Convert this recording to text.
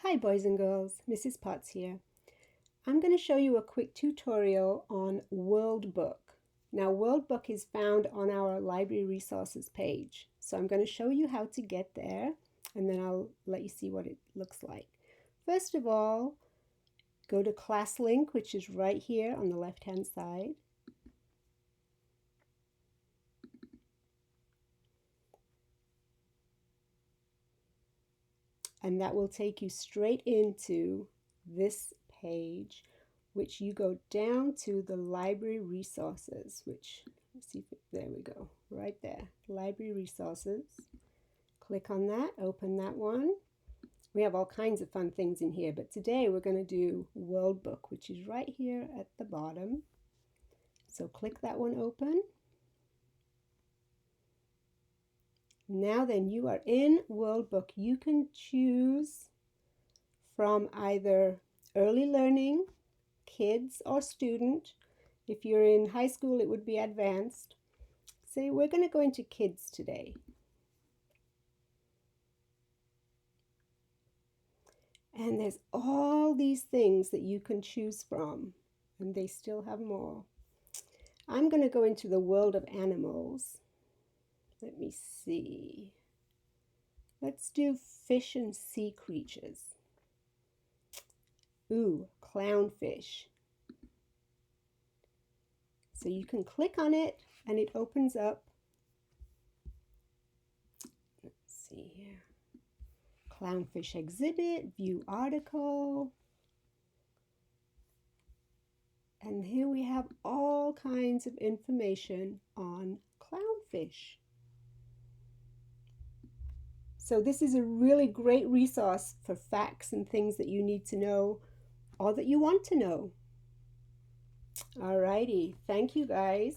Hi boys and girls, Mrs. Potts here. I'm going to show you a quick tutorial on World Book. Now World Book is found on our library resources page. So I'm going to show you how to get there and then I'll let you see what it looks like. First of all, go to class link, which is right here on the left hand side. And that will take you straight into this page, which you go down to the library resources, which, let's see, there we go, right there, library resources. Click on that, open that one. We have all kinds of fun things in here, but today we're going to do World Book, which is right here at the bottom. So click that one open. Now then, you are in World Book. You can choose from either early learning, kids, or student. If you're in high school, it would be advanced. So we're going to go into kids today. And there's all these things that you can choose from, and they still have more. I'm going to go into the world of animals. Let me see. Let's do fish and sea creatures. Ooh, clownfish. So you can click on it and it opens up. Let's see here. Clownfish exhibit, view article. And here we have all kinds of information on clownfish. So this is a really great resource for facts and things that you need to know or that you want to know. Alrighty, thank you guys.